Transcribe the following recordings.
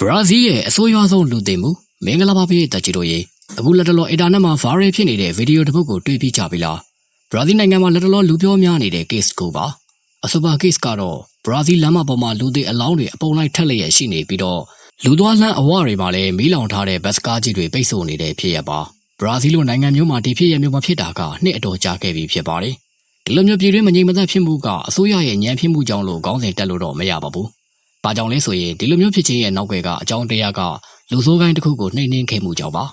ဘရာဇီးရဲ့အဆိုးရွားဆုံးလူသိမှုမင်္ဂလာပါဖေးတက်ချီတို့ရေအခုလက်တလောအင်တာနက်မှာဗာရီဖြစ်နေတဲ့ဗီဒီယိုတစ်ပုဒ်ကိုတွေ့ပြီးကြပြီလားဘရာဇီးနိုင်ငံမှာလက်တလောလူပြောများနေတဲ့ case ကိုပါအဆိုပါ case ကတော့ဘရာဇီးလမ်းမပေါ်မှာလူသိအလောင်းတွေအပုံလိုက်ထက်လျက်ရှိနေပြီးတော့လူသွားလမ်းအဝတွေမှာလည်းမီးလောင်ထားတဲ့ဘတ်စကားကြီးတွေပိတ်ဆို့နေတဲ့ဖြစ်ရပါဘရာဇီးလိုနိုင်ငံမျိုးမှာဒီဖြစ်ရမျိုးမဖြစ်တာကနှစ်အတော်ကြာခဲ့ပြီဖြစ်ပါတယ်ဒီလိုမျိုးပြည်တွင်းမငြိမ်မသက်ဖြစ်မှုကအစိုးရရဲ့ညံဖြစ်မှုကြောင့်လို့ခေါင်းစဉ်တက်လို့တော့မရပါဘူး။ဘာကြောင့်လဲဆိုရင်ဒီလိုမျိုးဖြစ်ခြင်းရဲ့နောက်ွယ်ကအကြောင်းတရားကလူဆိုးကိုင်းတစ်ခုကိုနှိမ့်နှင်းခဲ့မှုကြောင့်ပါ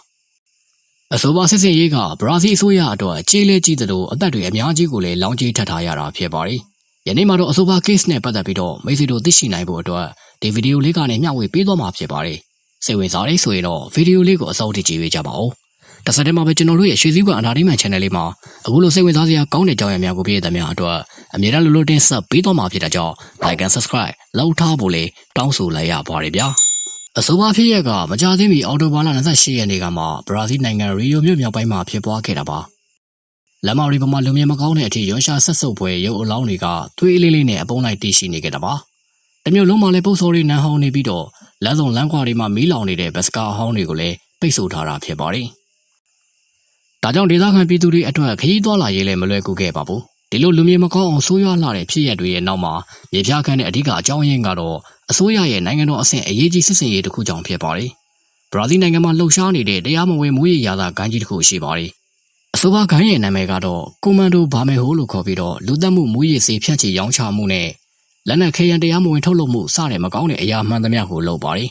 ။အဆိုပါစစ်စင်ရေးကဘရာဇီးအစိုးရအတွက်ကြေးလဲကြီးသလိုအသက်တွေအများကြီးကိုလည်းလောင်ကြီးထပ်ထားရတာဖြစ်ပါတယ်။ယနေ့မှာတော့အဆိုပါ case နဲ့ပတ်သက်ပြီးတော့မိတ်ဆွေတို့သိရှိနိုင်ဖို့အတွက်ဒီဗီဒီယိုလေးကနေမျှဝေပေးသွားမှာဖြစ်ပါတယ်။စိတ်ဝင်စားတယ်ဆိုရင်တော့ဗီဒီယိုလေးကိုအဆုံးထိကြည့်ပေးကြပါဦး။တစ်ဆက်တည်းမှာပဲကျွန်တော်တို့ရဲ့ရွှေစည်းကွန်အတားဒီမန် channel လေးမှာအခုလိုစိတ်ဝင်စားစရာကောင်းတဲ့ကြောင်းရများကိုပြည့်တဲ့များအတွက်အမြဲတမ်းလိုလိုတင်ဆက်ပေးသွားမှာဖြစ်တဲ့ကြောင့် like and subscribe လောက်ထားဖို့လေတောင်းဆိုလိုက်ရပါတယ်ဗျာအဆိုပါဖြစ်ရကမကြာသေးမီအော်တိုဘာလ28ရက်နေ့ကမှဘရာဇီးနိုင်ငံရီယိုမြို့မြောက်ပိုင်းမှာဖြစ်ပွားခဲ့တာပါလမ်းမရီပေါ်မှာလူမြင်မကောင်းတဲ့အထိရွှန်ရှာဆက်စုပ်ပွဲရုပ်အလောင်းတွေကသွေးလေးလေးနဲ့အပုံလိုက်တည်ရှိနေကြတာပါတမျိုးလုံးမှာလည်းပုတ်စော်တွေနန်းဟောင်းနေပြီးတော့လမ်းဆောင်လမ်းခွာတွေမှာမီးလောင်နေတဲ့ဘတ်စကားဟောင်းတွေကိုလည်းပိတ်ဆို့ထားတာဖြစ်ပါတယ်ဒါကြောင့်ဒေသခံပြည်သူတွေအတွက်ခရီးသွားလာရေးလည်းမလွယ်ကူခဲ့ပါဘူးဒီလိုလူမျိုးမကောင်းအောင်ဆိုးရွားလာတဲ့ဖြစ်ရပ်တွေရဲ့နောက်မှာမြေပြားခန့်တဲ့အဓိကအကြောင်းရင်းကတော့အစိုးရရဲ့နိုင်ငံတော်အဆင့်အရေးကြီးစစ်စင်ရေးတစ်ခုကြောင့်ဖြစ်ပါတယ်ဘရာဇီးနိုင်ငံမှာလှုပ်ရှားနေတဲ့တရားမဝင်မူရရာသာဂိုင်းကြီးတစ်ခုရှိပါတယ်အဆိုပါဂိုင်းရဲ့နာမည်ကတော့ကွန်မန်ဒိုဘာမဲဟိုလို့ခေါ်ပြီးတော့လူသက်မှုမူရစေဖြန့်ချီရောင်းချမှုနဲ့လက်နက်ခဲယမ်းတရားမဝင်ထုတ်လုပ်မှုစတဲ့မကောင်းတဲ့အရာမှန်သမျှကိုလုပ်ပါတယ်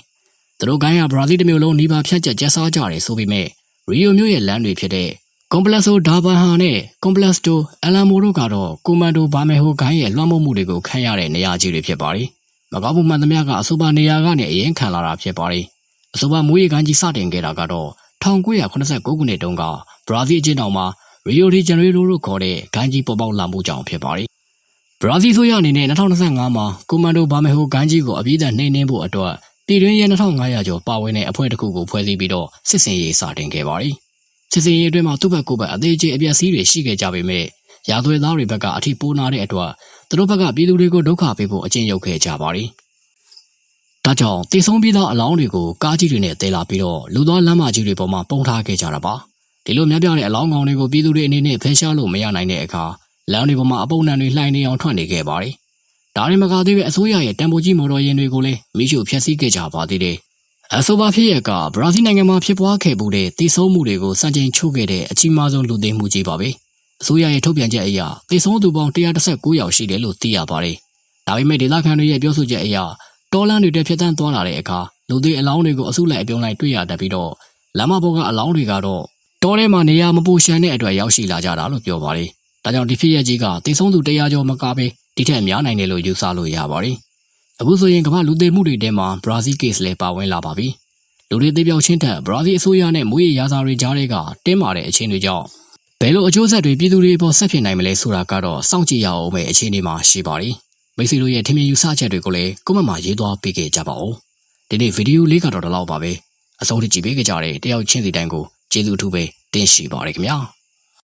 သူတို့ဂိုင်းကဘရာဇီးတစ်မျိုးလုံးနှီးပါဖြန့်ကျက်ကျဆားကြတယ်ဆိုပေမဲ့ရီယိုမြို့ရဲ့လမ်းတွေဖြစ်တဲ့Complexo Dabaha နဲ့ Complexo Alamo တို့ကတော့ Comando Bameho ဂိုင်းရဲ့လွှမ်းမိုးမှုတွေကိုခံရတဲ့နေရာကြီးတွေဖြစ်ပါတယ်။မကောင်းမှုမှန်သမျှကအဆိုပါနေရာကနေအရင်ခံလာတာဖြစ်ပါတယ်။အဆိုပါမူရဂိုင်းကြီးစတင်ခဲ့တာကတော့1989ခုနှစ်တုန်းကဘရာဇီးအကျဉ်းထောင်မှာ Rio de Janeiro လို့ခေါ်တဲ့ဂိုင်းကြီးပေါ်ပေါက်လာမှုကြောင့်ဖြစ်ပါတယ်။ဘရာဇီးဆိုရအနေနဲ့2025မှာ Comando Bameho ဂိုင်းကြီးကိုအပြည့်အစုံနှိမ်နင်းဖို့အတွက်ပြည်တွင်းရဲ2500ကျော်ပါဝင်တဲ့အဖွဲ့တစ်ခုကိုဖွဲ့စည်းပြီးတော့စစ်စင်ရေးစတင်ခဲ့ပါတယ်။စစ်စင်ရေးအတွင်းမှာသူ့ဘက်ကိုယ်ဘက်အသေးချေအပြက်စီးတွေရှိခဲ့ကြပေမဲ့ရာသွေသားတွေဘက်ကအထီးပိုးနာတဲ့အတွက်သူတို့ဘက်ကပြည်သူတွေကိုဒုက္ခပေးဖို့အကျဉ်းချုပ်ခဲ့ကြပါတယ်။ဒါကြောင့်တည်ဆုံးပြီးသားအလောင်းတွေကိုကားကြီးတွေနဲ့တဲလာပြီးတော့လူသားလမ်းမကြီးတွေပေါ်မှာပုံထားခဲ့ကြတာပါ။ဒီလိုများပြားတဲ့အလောင်းကောင်တွေကိုပြည်သူတွေအနေနဲ့ဖယ်ရှားလို့မရနိုင်တဲ့အခါလမ်းတွေပေါ်မှာအပုံနှံတွေလှိုင်းနေအောင်ထွက်နေခဲ့ပါတယ်။ဒါရင်မကသေးပဲအစိုးရရဲ့တန်ဖိုးကြီးမော်တော်ယာဉ်တွေကိုလည်းမိရှုဖျက်ဆီးခဲ့ကြပါသေးတယ်။အဆိုပါဖြစ်ရကဘရာဇီးနိုင်ငံမှာဖြစ်ပွားခဲ့မှုတဲ့တည်ဆုံးမှုတွေကိုစံချိန်ချိုးခဲ့တဲ့အကြီးမားဆုံးလူသိမ်းမှုကြီးပါပဲ။အစိုးရရဲ့ထုတ်ပြန်ချက်အရတည်ဆုံးသူပေါင်း119ယောက်ရှိတယ်လို့သိရပါတယ်။ဒါပေမဲ့ဒေသခံတွေရဲ့ပြောဆိုချက်အရတောလမ်းတွေတက်ဖြတ်တန်းသွားလာတဲ့အခါလူသိအလောင်းတွေကိုအစုလိုက်အပြုံလိုက်တွေ့ရတတ်ပြီးတော့လမ်းမပေါ်ကအလောင်းတွေကတော့တောထဲမှာနေရာမပူရှမ်းတဲ့အတွက်ရောက်ရှိလာကြတာလို့ပြောပါတယ်။ဒါကြောင့်ဒီဖြစ်ရကြီးကတည်ဆုံးသူ100ကျော်မကပဲဒီထက်များနိုင်တယ်လို့ယူဆလို့ရပါတယ်။အခုဆိုရင်ကမ္ဘာလူသိမှုတွေထဲမှာဘရာဇီး case လည်းပါဝင်လာပါပြီ။လူတွေသိပြောက်ချင်းထက်ဘရာဇီးအစိုးရနဲ့မူရရာဇာတွေကြားတွေကတင်းမာတဲ့အခြေအနေကြောင့်ဘယ်လိုအကျိုးဆက်တွေပြည်သူတွေပေါ်ဆက်ဖြစ်နိုင်မလဲဆိုတာကတော့စောင့်ကြည့်ရအောင်ပဲအခြေအနေမှာရှိပါတယ်။မိတ်ဆွေတို့ရဲ့ထင်မြင်ယူဆချက်တွေကိုလည်းကွန်မန့်မှာရေးသွားပေးခဲ့ကြပါဦး။ဒီနေ့ဗီဒီယိုလေးကတော့ဒီလောက်ပါပဲ။အဆုံးထိကြည့်ပေးကြတဲ့တယောက်ချင်းစီတိုင်းကိုကျေးဇူးအထူးပဲတင်ရှိပါတယ်ခင်ဗျာ။